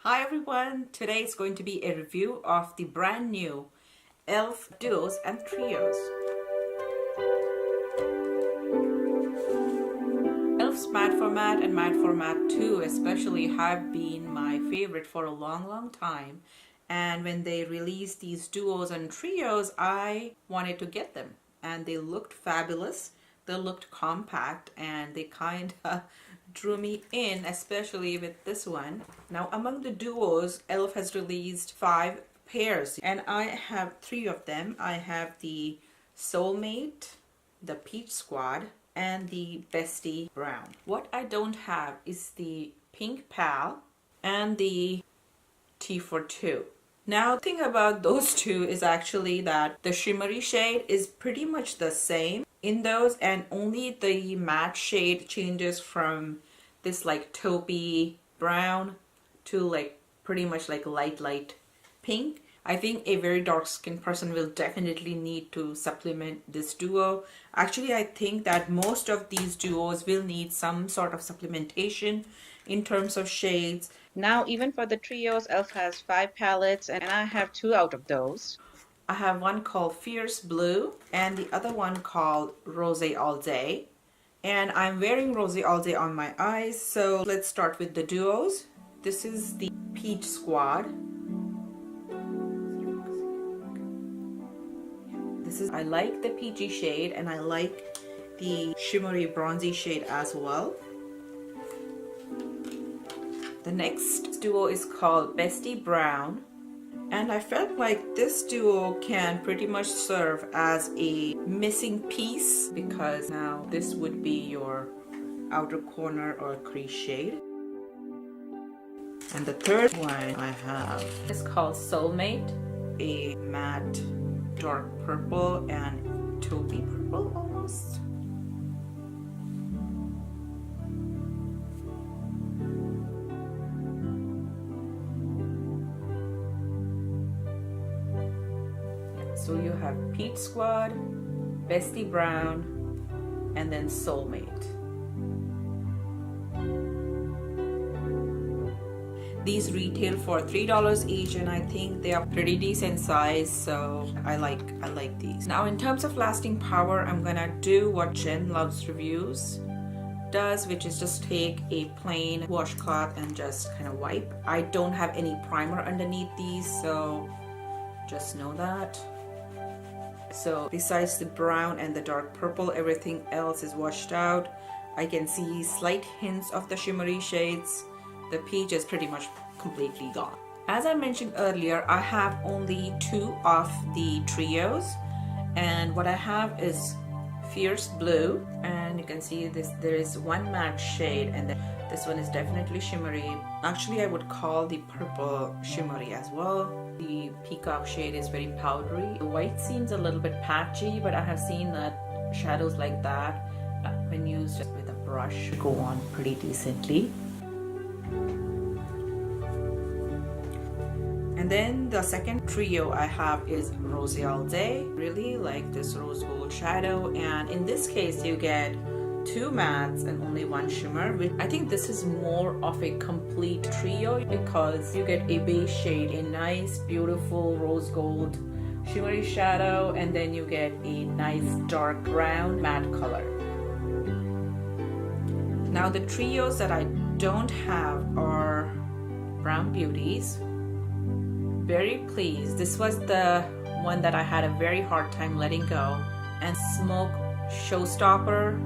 Hi everyone, today is going to be a review of the brand new e.l.f. duos and trios. e.l.f.'s matte format and matte format 2 especially have been my favorite for a long time, and when they released these duos and trios I wanted to get them, and they looked fabulous. They looked compact and they kind of drew me in, especially with this one. Now among the duos, e.l.f. has released 5 pairs and I have 3 of them. I have the Soulmate, the Peach Squad, and the Bestie Brown. What I don't have is the Pink Pal and the T for 2. Now the thing about those two is actually that the shimmery shade is pretty much the same in those, and only the matte shade changes from this like taupey brown to like pretty much like light pink. I think a very dark skinned person will definitely need to supplement this duo. Actually, I think that most of these duos will need some sort of supplementation in terms of shades. Now, even for the trios, e.l.f. has 5 palettes and I have 2 out of those. I have one called Fierce Blue and the other one called Rose All Day. And I'm wearing Rose All Day on my eyes, so let's start with the duos. This is the Peach Squad. I like the peachy shade and I like the shimmery bronzy shade as well. The next duo is called Bestie Brown, and I felt like this duo can pretty much serve as a missing piece because now this would be your outer corner or crease shade. And the third one I have is called Soulmate, a matte dark purple and taupey purple almost. So you have Peach Squad, Bestie Brown, and then Soulmate. These retail for $3 each, and I think they are pretty decent size, so I like these. Now in terms of lasting power, I'm gonna do what Jen Loves Reviews does, which is just take a plain washcloth and just kind of wipe. I don't have any primer underneath these, so just know that. So besides the brown and the dark purple, everything else is washed out. I can see slight hints of the shimmery shades. The peach is pretty much completely gone. As I mentioned earlier, I have only 2 of the trios, and what I have is Fierce Blue, and you can see this, there is one matte shade, and then this one is definitely shimmery. Actually, I would call the purple shimmery as well. The peacock shade is very powdery. The white seems a little bit patchy, but I have seen that shadows like that, when used with a brush, go on pretty decently. And then the second trio I have is Rose All Day. Really like this rose gold shadow, and in this case you get 2 mattes and only 1 shimmer, which I think this is more of a complete trio because you get a base shade, a nice beautiful rose gold shimmery shadow, and then you get a nice dark brown matte color. Now the trios that I don't have are Brown Beauties. Very pleased. This was the one that I had a very hard time letting go. And Smoke Showstopper.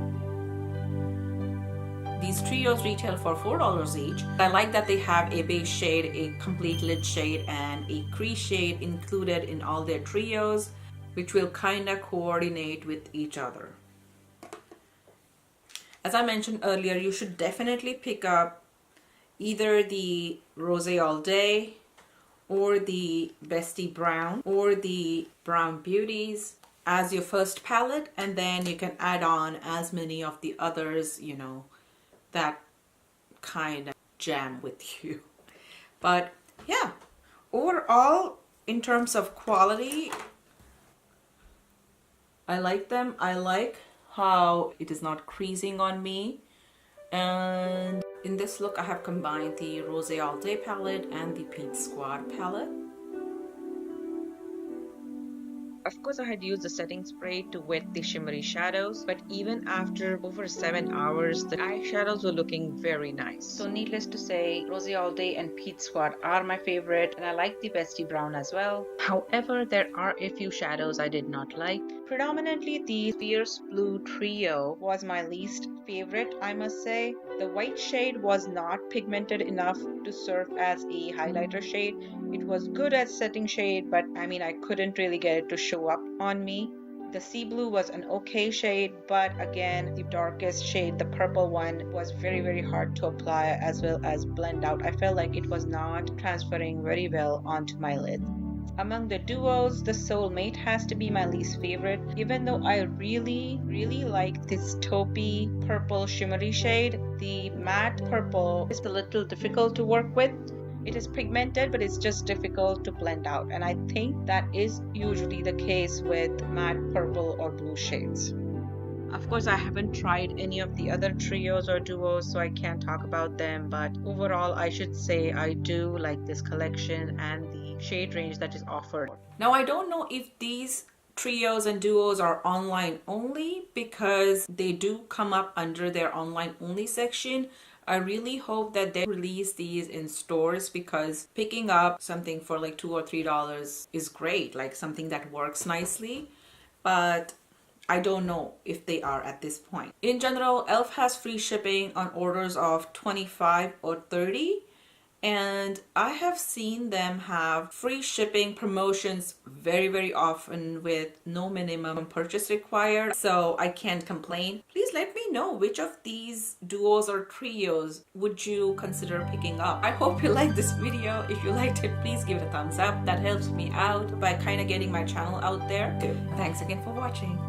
These trios retail for $4 each. I like that they have a base shade, a complete lid shade, and a crease shade included in all their trios, which will kind of coordinate with each other. As I mentioned earlier, you should definitely pick up either the Rose All Day or the Bestie Brown or the Brown Beauties as your first palette, and then you can add on as many of the others, you know, that kind of jam with you. But yeah, overall in terms of quality, I like them. I like how it is not creasing on me, And in this look, I have combined the Rose All Day palette and the Pink Squad palette. Of course, I had used the setting spray to wet the shimmery shadows, but even after over 7 hours, the eyeshadows were looking very nice. So needless to say, Rose All Day and Peach Squad are my favorite, and I like the Bestie Brown as well. However, there are a few shadows I did not like. Predominantly, the Fierce Blue Trio was my least favorite, I must say. The white shade was not pigmented enough to serve as a highlighter shade. It was good as setting shade, but I mean, I couldn't really get it to show up on me. The sea blue was an okay shade, but again, the darkest shade, the purple one, was very hard to apply as well as blend out. I felt like it was not transferring very well onto my lid. Among the duos, the Soulmate has to be my least favorite, even though I really like this taupey purple shimmery shade. The matte purple is a little difficult to work with. It is pigmented, but it's just difficult to blend out, and I think that is usually the case with matte purple or blue shades. Of course, I haven't tried any of the other trios or duos, so I can't talk about them, but overall, I should say I do like this collection and the shade range that is offered. Now, I don't know if these trios and duos are online only, because they do come up under their online only section. I really hope that they release these in stores, because picking up something for like $2 or $3 is great, like something that works nicely, but I don't know if they are at this point. In general, e.l.f. has free shipping on orders of $25 or $30. And I have seen them have free shipping promotions very often with no minimum purchase required. So I can't complain. Please let me know which of these duos or trios would you consider picking up. I hope you liked this video. If you liked it, please give it a thumbs up. That helps me out by kind of getting my channel out there too. Thanks again for watching.